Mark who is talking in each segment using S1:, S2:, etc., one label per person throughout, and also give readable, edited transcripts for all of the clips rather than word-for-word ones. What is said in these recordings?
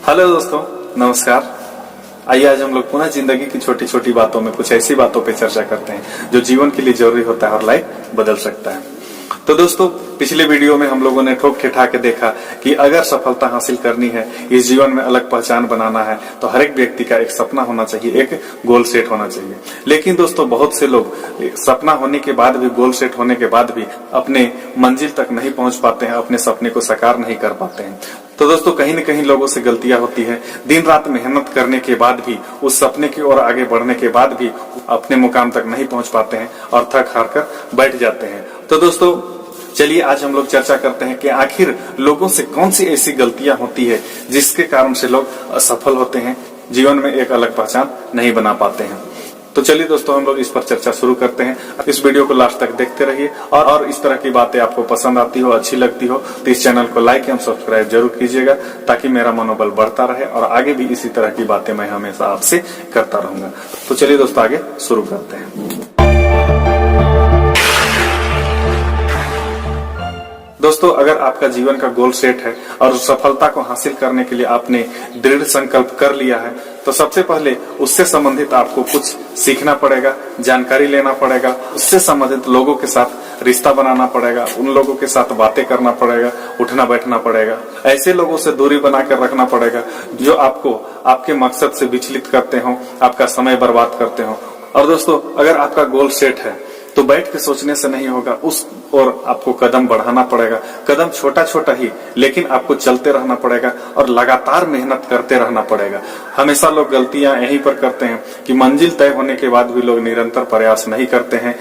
S1: Hello दोस्तों, नमस्कार। आइए आज हम लोग पुनः जिंदगी की छोटी छोटी बातों में कुछ ऐसी बातों पे चर्चा करते हैं जो जीवन के लिए जरूरी होता है और लाइफ बदल सकता है। तो दोस्तों, पिछले वीडियो में हम लोगों ने ठोक ठिठा के देखा कि अगर सफलता हासिल करनी है, इस जीवन में अलग पहचान बनाना है, तो हर एक व्यक्ति का एक सपना होना चाहिए, एक गोल सेट होना चाहिए। लेकिन दोस्तों, बहुत से लोग सपना होने के बाद भी, गोल सेट होने के बाद भी अपने मंजिल तक नहीं पहुंच पाते हैं, अपने सपने को साकार नहीं कर पाते हैं। तो दोस्तों, कहीं न कहीं लोगों से गलतियां होती है। दिन रात मेहनत करने के बाद भी, उस सपने की ओर आगे बढ़ने के बाद भी अपने मुकाम तक नहीं पहुंच पाते हैं और थक हार कर बैठ जाते हैं। तो दोस्तों, चलिए आज हम लोग चर्चा करते हैं कि आखिर लोगों से कौन सी ऐसी गलतियां होती है जिसके कारण से लोग असफल होते हैं, जीवन में एक अलग पहचान नहीं बना पाते हैं। तो चलिए दोस्तों, हम लोग इस पर चर्चा शुरू करते हैं। इस वीडियो को लास्ट तक देखते रहिए और इस तरह की बातें आपको पसंद आती हो, अच्छी लगती हो तो इस चैनल को लाइक एवं सब्सक्राइब जरूर कीजिएगा, ताकि मेरा मनोबल बढ़ता रहे और आगे भी इसी तरह की बातें मैं हमेशा आपसे करता रहूंगा। तो चलिए दोस्तों, आगे शुरू करते हैं। दोस्तों, अगर आपका जीवन का गोल सेट है और सफलता को हासिल करने के लिए आपने दृढ़ संकल्प कर लिया है, तो सबसे पहले उससे संबंधित आपको कुछ सीखना पड़ेगा, जानकारी लेना पड़ेगा, उससे संबंधित लोगों के साथ रिश्ता बनाना पड़ेगा, उन लोगों के साथ बातें करना पड़ेगा, उठना बैठना पड़ेगा। ऐसे लोगों से दूरी बनाकर रखना पड़ेगा जो आपको आपके मकसद से विचलित करते हो, आपका समय बर्बाद करते हो। और दोस्तों, अगर आपका गोल सेट है तो बैठ के सोचने से नहीं होगा, उस और आपको कदम बढ़ाना पड़ेगा। कदम छोटा छोटा ही, लेकिन आपको चलते रहना पड़ेगा और लगातार मेहनत करते रहना पड़ेगा। हमेशा लोग गलतियां यहीं पर करते हैं कि मंजिल तय होने के बाद भी लोग निरंतर प्रयास नहीं करते हैं,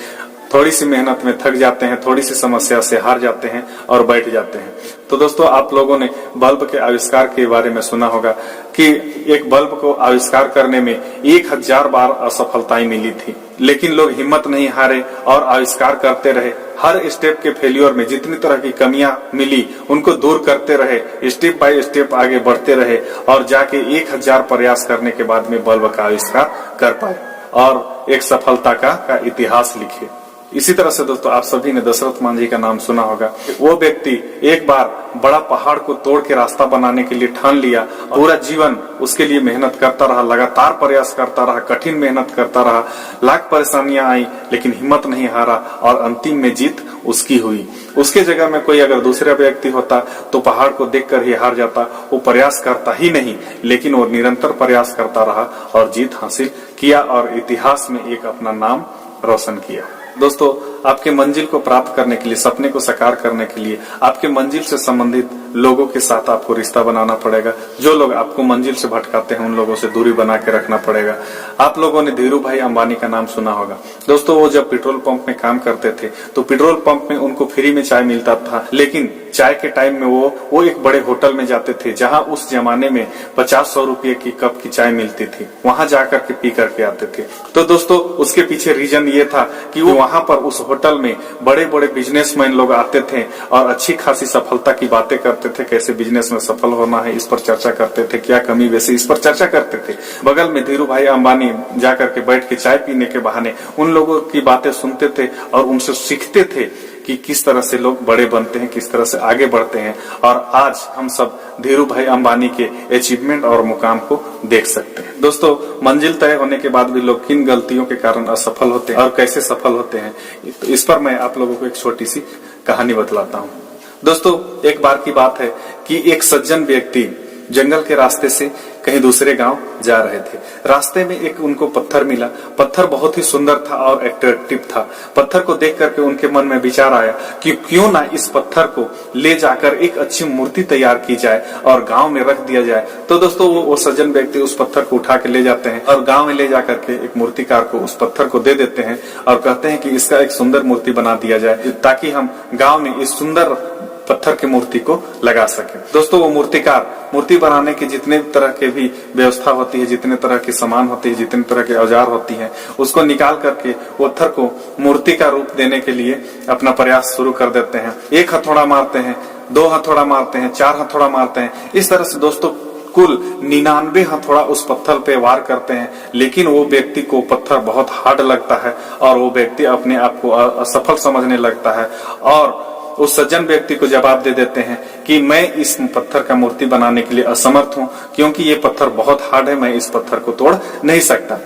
S1: थोड़ी सी मेहनत में थक जाते हैं, थोड़ी सी समस्या से हार जाते हैं और बैठ जाते हैं। तो दोस्तों, आप लोगों ने बल्ब के आविष्कार के बारे में सुना होगा कि एक बल्ब को आविष्कार करने में 1000 बार असफलताएं मिली थी, लेकिन लोग हिम्मत नहीं हारे और आविष्कार करते रहे। हर स्टेप के फेल्योर में जितनी तरह की कमियां मिली उनको दूर करते रहे, स्टेप बाय स्टेप आगे बढ़ते रहे और जाके 1000 प्रयास करने के बाद में बल्ब का आविष्कार कर पाए और एक सफलता का इतिहास लिखे। इसी तरह से दोस्तों, आप सभी ने दशरथ मांझी का नाम सुना होगा। वो व्यक्ति एक बार बड़ा पहाड़ को तोड़ के रास्ता बनाने के लिए ठान लिया, पूरा जीवन उसके लिए मेहनत करता रहा, लगातार प्रयास करता रहा, कठिन मेहनत करता रहा, लाख परेशानियां आई लेकिन हिम्मत नहीं हारा और अंतिम में जीत उसकी हुई। उसके जगह में कोई अगर दूसरा व्यक्ति होता तो पहाड़ को देखकर ही हार जाता। वो प्रयास करता ही नहीं, लेकिन वो निरंतर प्रयास करता रहा और जीत हासिल किया और इतिहास में एक अपना नाम रोशन किया। दोस्तों, आपके मंजिल को प्राप्त करने के लिए, सपने को साकार करने के लिए आपके मंजिल से संबंधित लोगों के साथ आपको रिश्ता बनाना पड़ेगा। जो लोग आपको मंजिल से भटकाते हैं उन लोगों से दूरी बना के रखना पड़ेगा। आप लोगों ने धीरू भाई अंबानी का नाम सुना होगा। दोस्तों, वो जब पेट्रोल पंप में काम करते थे तो पेट्रोल पंप में उनको फ्री में चाय मिलता था, लेकिन चाय के टाइम में वो एक बड़े होटल में जाते थे जहां उस जमाने में 50-100 रुपये की कप की चाय मिलती थी। वहां जाकर के पी करके आते थे। तो दोस्तों, उसके पीछे रीजन ये था कि वो वहां पर उस होटल में बड़े बड़े बिजनेसमैन लोग आते थे और अच्छी खासी सफलता की बातें करते थे, कैसे बिजनेस में सफल होना है इस पर चर्चा करते थे, क्या कमी वैसे इस पर चर्चा करते थे। बगल में धीरू भाई अंबानी जाकर के बैठ के चाय पीने के बहाने उन लोगों की बातें सुनते थे और उनसे सीखते थे कि किस तरह से लोग बड़े बनते हैं, किस तरह से आगे बढ़ते हैं। और आज हम सब धीरू भाई अंबानी के अचीवमेंट और मुकाम को देख सकते हैं। दोस्तों, मंजिल तय होने के बाद भी लोग किन गलतियों के कारण असफल होते हैं और कैसे सफल होते हैं, तो इस पर मैं आप लोगों को एक छोटी सी कहानी बतलाता हूँ। दोस्तों, एक बार की बात है कि एक सज्जन व्यक्ति जंगल के रास्ते से कहीं दूसरे गांव जा रहे थे। रास्ते में एक उनको पत्थर मिला। पत्थर बहुत ही सुंदर था और अट्रैक्टिव था। पत्थर को देख करके उनके मन में विचार आया कि क्यों ना इस पत्थर को ले जाकर एक अच्छी मूर्ति तैयार की जाए और गांव में रख दिया जाए। तो दोस्तों, वो सज्जन व्यक्ति उस पत्थर को उठा के ले जाते हैं और गांव में ले जाकर के एक मूर्तिकार को उस पत्थर को दे देते हैं और कहते हैं कि इसका एक सुंदर मूर्ति बना दिया जाए, ताकि हम गाँव में इस सुंदर पत्थर की मूर्ति को लगा सके। दोस्तों, वो मूर्तिकार मूर्ति बनाने की जितने तरह के भी व्यवस्था होती है, जितने तरह के सामान होते हैं, जितने तरह के औजार होती हैं, उसको निकाल करके पत्थर को मूर्ति का रूप देने के लिए अपना प्रयास शुरू कर देते हैं। 1 हथौड़ा मारते हैं, 2 हथौड़ा मारते हैं, 4 हथौड़ा मारते हैं। इस तरह से दोस्तों कुल 99 हथौड़ा उस पत्थर पे वार करते हैं, लेकिन वो व्यक्ति को पत्थर बहुत हार्ड लगता है और वो व्यक्ति अपने आप को असफल समझने लगता है और उस सज्जन व्यक्ति को जवाब दे देते हैं कि मैं इस पत्थर का मूर्ति बनाने के लिए असमर्थ हूँ, क्योंकि ये पत्थर बहुत हार्ड है, मैं इस पत्थर को तोड़ नहीं सकता।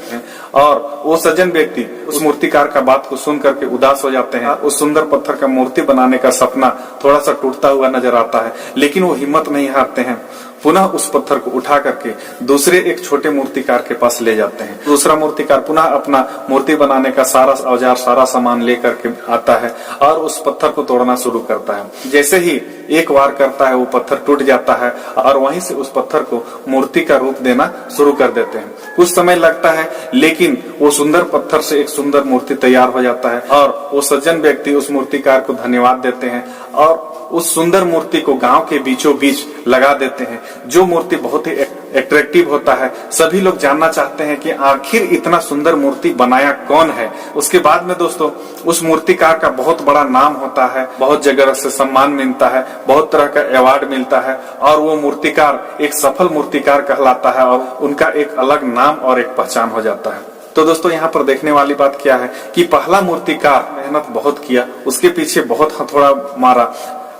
S1: और वो सज्जन व्यक्ति उस मूर्तिकार का बात को सुन करके उदास हो जाते हैं। उस सुंदर पत्थर का मूर्ति बनाने का सपना थोड़ा सा टूटता हुआ नजर आता है, लेकिन वो हिम्मत नहीं हारते हैं। पुनः उस पत्थर को उठा करके दूसरे एक छोटे मूर्तिकार के पास ले जाते हैं। दूसरा मूर्तिकार पुनः अपना मूर्ति बनाने का सारा औजार, सारा सामान लेकर के आता है और उस पत्थर को तोड़ना शुरू करता है। जैसे ही एक वार करता है, वो पत्थर टूट जाता है और वहीं से उस पत्थर को मूर्ति का रूप देना शुरू कर देते हैं। कुछ समय लगता है, लेकिन वो सुंदर पत्थर से एक सुंदर मूर्ति तैयार हो जाता है और वो सज्जन व्यक्ति उस मूर्तिकार को धन्यवाद देते हैं और उस सुंदर मूर्ति को गांव के बीचों बीच लगा देते हैं, जो मूर्ति बहुत ही अट्रैक्टिव होता है। सभी लोग जानना चाहते हैं कि आखिर इतना सुंदर मूर्ति बनाया कौन है। उसके बाद में दोस्तों उस मूर्तिकार का बहुत बड़ा नाम होता है, बहुत जगह से सम्मान मिलता है, बहुत तरह का अवार्ड मिलता है और वो मूर्तिकार एक सफल मूर्तिकार कहलाता है और उनका एक अलग नाम और एक पहचान हो जाता है। तो दोस्तों यहाँ पर देखने वाली बात क्या है कि पहला मूर्तिकार मेहनत बहुत किया, उसके पीछे बहुत हथौड़ा मारा,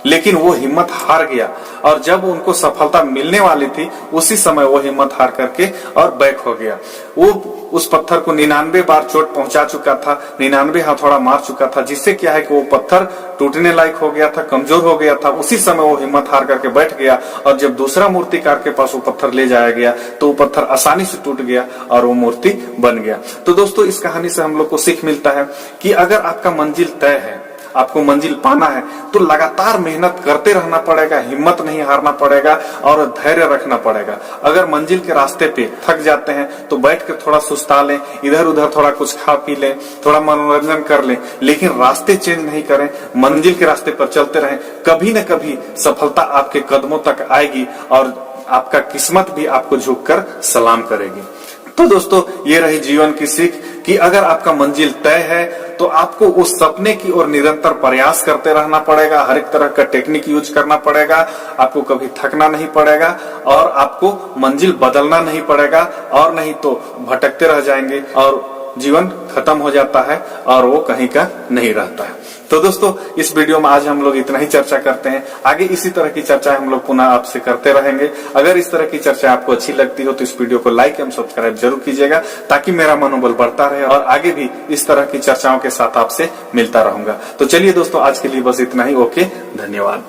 S1: लेकिन वो हिम्मत हार गया और जब उनको सफलता मिलने वाली थी उसी समय वो हिम्मत हार करके और बैक हो गया। वो उस पत्थर को 99 बार चोट पहुंचा चुका था, 99 हथौड़ा मार चुका था, जिससे क्या है कि वो पत्थर टूटने लायक हो गया था, कमजोर हो गया था। उसी समय वो हिम्मत हार करके बैठ गया और जब दूसरा मूर्तिकार के पास वो पत्थर ले जाया गया तो वो पत्थर आसानी से टूट गया और वो मूर्ति बन गया। तो दोस्तों इस कहानी से हम लोग को सीख मिलता है कि अगर आपका मंजिल तय है, आपको मंजिल पाना है, तो लगातार मेहनत करते रहना पड़ेगा, हिम्मत नहीं हारना पड़ेगा और धैर्य रखना पड़ेगा। अगर मंजिल के रास्ते पे थक जाते हैं तो बैठ कर थोड़ा सुस्ता लें, इधर उधर थोड़ा कुछ खा पी लें, थोड़ा मनोरंजन कर लें, लेकिन रास्ते चेंज नहीं करें, मंजिल के रास्ते पर चलते रहें। कभी न कभी सफलता आपके कदमों तक आएगी और आपका किस्मत भी आपको झुककर सलाम करेगी। तो दोस्तों ये रही जीवन की सीख कि अगर आपका मंजिल तय है तो आपको उस सपने की ओर निरंतर प्रयास करते रहना पड़ेगा, हर एक तरह का टेक्निक यूज करना पड़ेगा, आपको कभी थकना नहीं पड़ेगा और आपको मंजिल बदलना नहीं पड़ेगा, और नहीं तो भटकते रह जाएंगे और जीवन खत्म हो जाता है और वो कहीं का नहीं रहता है। तो दोस्तों इस वीडियो में आज हम लोग इतना ही चर्चा करते हैं। आगे इसी तरह की चर्चा हम लोग पुनः आपसे करते रहेंगे। अगर इस तरह की चर्चा आपको अच्छी लगती हो तो इस वीडियो को लाइक एवं सब्सक्राइब जरूर कीजिएगा, ताकि मेरा मनोबल बढ़ता रहे और आगे भी इस तरह की चर्चाओं के साथ आपसे मिलता रहूंगा। तो चलिए दोस्तों आज के लिए बस इतना ही। ओके, धन्यवाद।